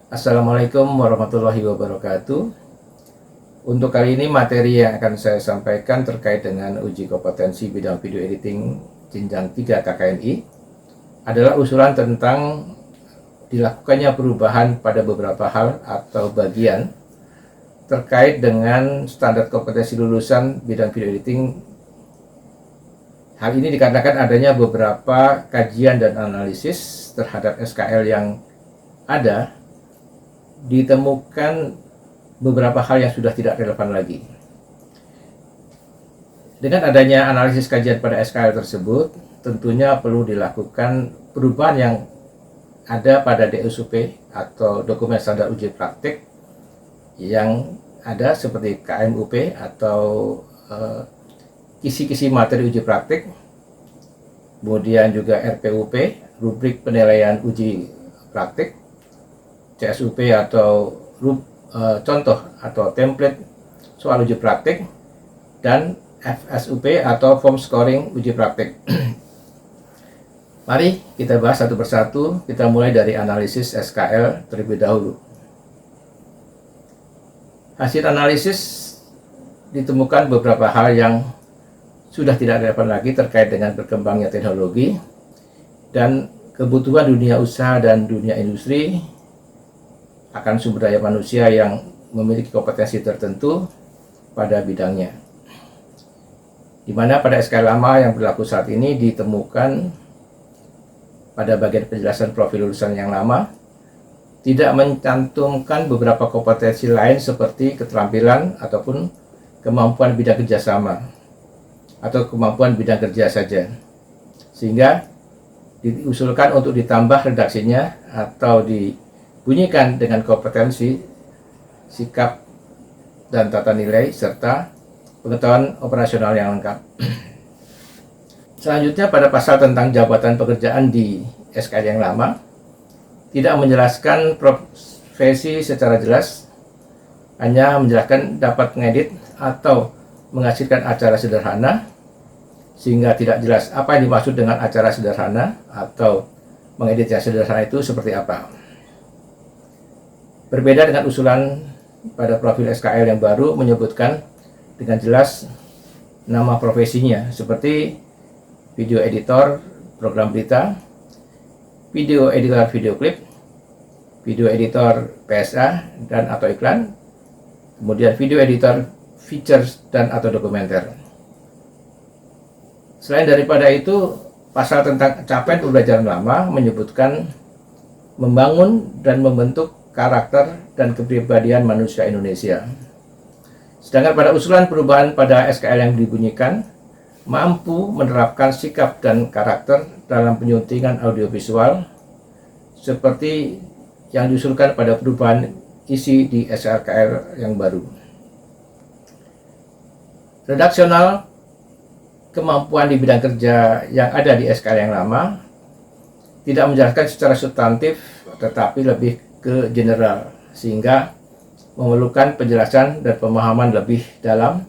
Assalamualaikum warahmatullahi wabarakatuh. Untuk kali ini materi yang akan saya sampaikan terkait dengan uji kompetensi bidang video editing jenjang 3 KKNI adalah usulan tentang dilakukannya perubahan pada beberapa hal atau bagian terkait dengan standar kompetensi lulusan bidang video editing. Hal ini dikarenakan adanya beberapa kajian dan analisis terhadap SKL yang ada, ditemukan beberapa hal yang sudah tidak relevan lagi. Dengan adanya analisis kajian pada SKL tersebut, tentunya perlu dilakukan perubahan yang ada pada DSUP atau dokumen standar uji praktik yang ada seperti KMUP atau kisi-kisi materi uji praktik, kemudian juga RPUP, rubrik penilaian uji praktik, CSUP atau contoh atau template soal uji praktik, dan FSUP atau form scoring uji praktik. Mari kita bahas satu persatu. Kita mulai dari analisis SKL terlebih dahulu. Hasil analisis ditemukan beberapa hal yang sudah tidak relevan lagi terkait dengan berkembangnya teknologi dan kebutuhan dunia usaha dan dunia industri akan sumber daya manusia yang memiliki kompetensi tertentu pada bidangnya. Di mana pada SKL lama yang berlaku saat ini ditemukan pada bagian penjelasan profil lulusan yang lama tidak mencantumkan beberapa kompetensi lain seperti keterampilan ataupun kemampuan bidang kerjasama atau kemampuan bidang kerja saja, sehingga diusulkan untuk ditambah redaksinya atau dibunyikan dengan kompetensi, sikap dan tata nilai serta pengetahuan operasional yang lengkap. Selanjutnya pada pasal tentang jabatan pekerjaan di SKL yang lama tidak menjelaskan profesi secara jelas, hanya menjelaskan dapat mengedit atau menghasilkan acara sederhana, sehingga tidak jelas apa yang dimaksud dengan acara sederhana atau mengedit yang sederhana itu seperti apa. Berbeda dengan usulan pada profil SKL yang baru menyebutkan dengan jelas nama profesinya seperti video editor program berita, video editor video klip, video editor PSA dan atau iklan, kemudian video editor features dan atau dokumenter. Selain daripada itu, pasal tentang capaian pembelajaran lama menyebutkan membangun dan membentuk karakter dan kepribadian manusia Indonesia. Sedangkan pada usulan perubahan pada SKL yang dibunyikan, mampu menerapkan sikap dan karakter dalam penyuntingan audiovisual seperti yang diusulkan pada perubahan isi di SKL yang baru. Redaksional, kemampuan di bidang kerja yang ada di SKL yang lama tidak menjelaskan secara substantif tetapi lebih ke general, sehingga memerlukan penjelasan dan pemahaman lebih dalam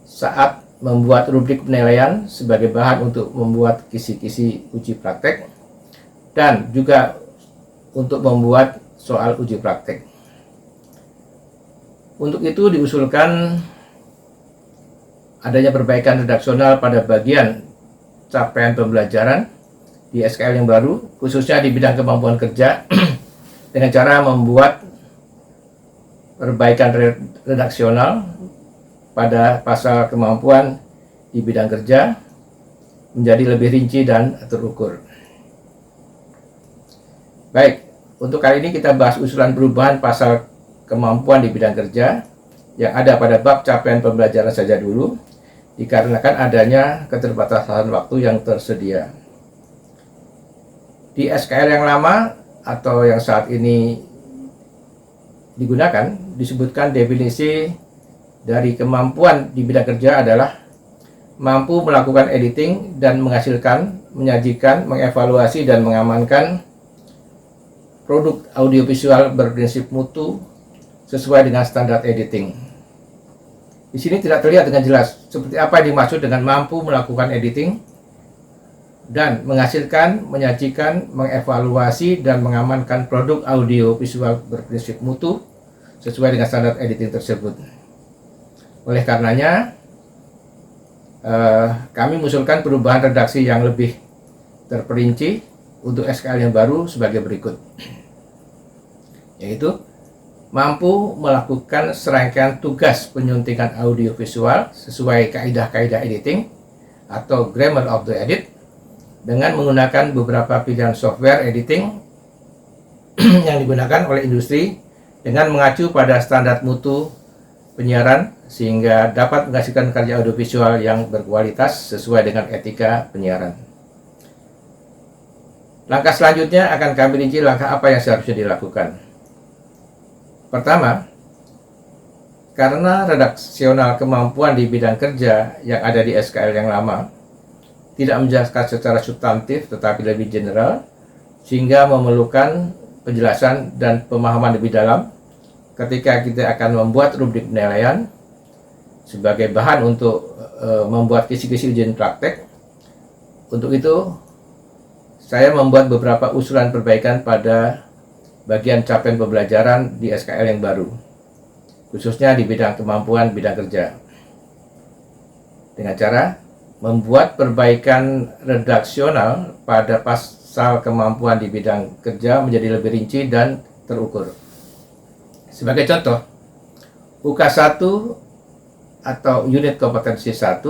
saat membuat rubrik penilaian sebagai bahan untuk membuat kisi-kisi uji praktek dan juga untuk membuat soal uji praktek. Untuk itu diusulkan adanya perbaikan redaksional pada bagian capaian pembelajaran di SKL yang baru, khususnya di bidang kemampuan kerja dengan cara membuat perbaikan redaksional pada pasal kemampuan di bidang kerja menjadi lebih rinci dan terukur. Baik, untuk kali ini kita bahas usulan perubahan pasal kemampuan di bidang kerja yang ada pada bab capaian pembelajaran saja dulu, dikarenakan adanya keterbatasan waktu yang tersedia. Di SKL yang lama atau yang saat ini digunakan, disebutkan definisi dari kemampuan di bidang kerja adalah mampu melakukan editing dan menghasilkan, menyajikan, mengevaluasi dan mengamankan produk audiovisual berprinsip mutu sesuai dengan standar editing. Di sini tidak terlihat dengan jelas seperti apa yang dimaksud dengan mampu melakukan editing dan menghasilkan, menyajikan, mengevaluasi, dan mengamankan produk audio visual berprinsip mutu sesuai dengan standar editing tersebut. Oleh karenanya, kami mengusulkan perubahan redaksi yang lebih terperinci untuk SKL yang baru sebagai berikut, yaitu mampu melakukan serangkaian tugas penyuntingan audiovisual sesuai kaidah-kaidah editing atau grammar of the edit dengan menggunakan beberapa pilihan software editing yang digunakan oleh industri dengan mengacu pada standar mutu penyiaran sehingga dapat menghasilkan karya audiovisual yang berkualitas sesuai dengan etika penyiaran. Langkah selanjutnya akan kami rinci langkah apa yang seharusnya dilakukan. Pertama, karena redaksional kemampuan di bidang kerja yang ada di SKL yang lama tidak menjelaskan secara substantif tetapi lebih general, sehingga memerlukan penjelasan dan pemahaman lebih dalam ketika kita akan membuat rubrik penilaian sebagai bahan untuk membuat kisi-kisi ujian praktek. Untuk itu, saya membuat beberapa usulan perbaikan pada bagian capaian pembelajaran di SKL yang baru, khususnya di bidang kemampuan bidang kerja, dengan cara membuat perbaikan redaksional pada pasal kemampuan di bidang kerja menjadi lebih rinci dan terukur. Sebagai contoh, UK 1 atau unit kompetensi 1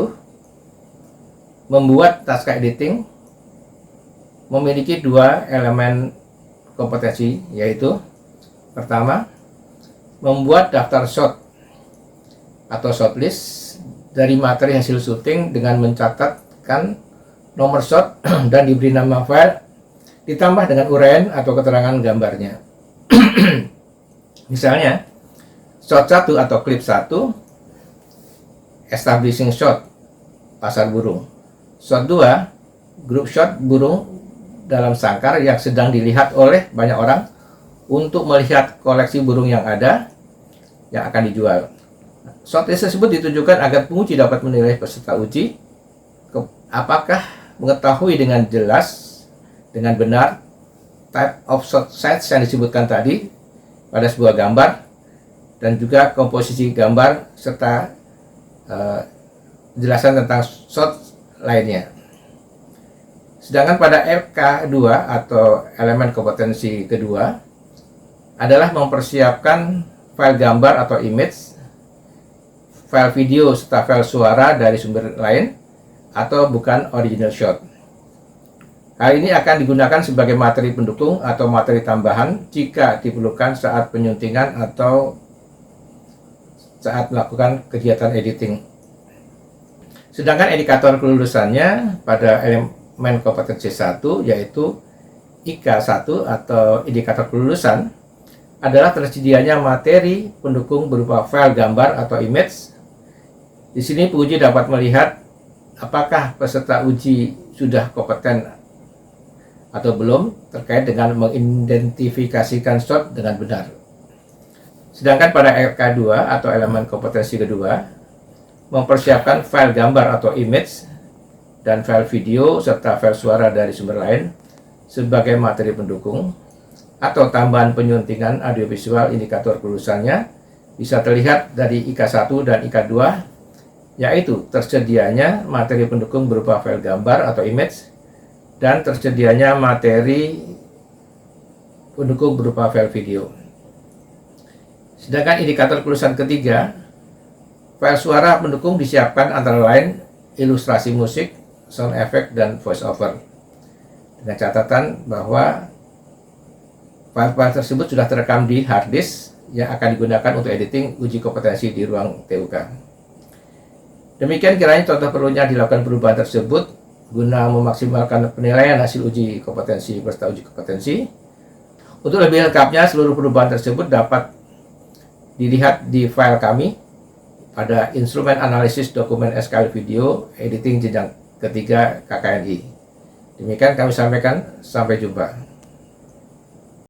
membuat naskah editing memiliki dua elemen kompetensi, yaitu pertama, membuat daftar shot atau shortlist dari materi hasil syuting dengan mencatatkan nomor shot dan diberi nama file ditambah dengan uraian atau keterangan gambarnya. Misalnya, shot 1 atau klip 1, establishing shot, pasar burung. Shot 2, group shot burung dalam sangkar yang sedang dilihat oleh banyak orang untuk melihat koleksi burung yang ada yang akan dijual. Shortlist tersebut ditujukan agar penguji dapat menilai peserta uji apakah mengetahui dengan jelas, dengan benar type of shot sets yang disebutkan tadi pada sebuah gambar, dan juga komposisi gambar serta penjelasan tentang shot lainnya. Sedangkan pada LK2 atau elemen kompetensi kedua adalah mempersiapkan file gambar atau image, file video serta file suara dari sumber lain atau bukan original shot. Hal ini akan digunakan sebagai materi pendukung atau materi tambahan jika diperlukan saat penyuntingan atau saat melakukan kegiatan editing. Sedangkan indikator kelulusannya pada elemen kompetensi 1 yaitu IK1 atau indikator kelulusan adalah tersedianya materi pendukung berupa file gambar atau image. Di sini penguji dapat melihat apakah peserta uji sudah kompeten atau belum terkait dengan mengidentifikasikan shot dengan benar. Sedangkan pada LK2 atau elemen kompetensi kedua mempersiapkan file gambar atau image dan file video serta file suara dari sumber lain sebagai materi pendukung atau tambahan penyuntingan audiovisual. Indikator kelulusannya bisa terlihat dari IK1 dan IK2, yaitu tersedianya materi pendukung berupa file gambar atau image dan tersedianya materi pendukung berupa file video. Sedangkan indikator kelulusan ketiga, file suara pendukung disiapkan antara lain ilustrasi musik, sound effect, dan voice over, dengan catatan bahwa file-file tersebut sudah terekam di hard disk yang akan digunakan untuk editing uji kompetensi di ruang TUK. Demikian kiranya contoh perlunya dilakukan perubahan tersebut guna memaksimalkan penilaian hasil uji kompetensi peserta uji kompetensi. Untuk lebih lengkapnya, seluruh perubahan tersebut dapat dilihat di file kami pada instrumen analisis dokumen SKL video editing jenjang ketiga KKNI. Demikian kami sampaikan, sampai jumpa.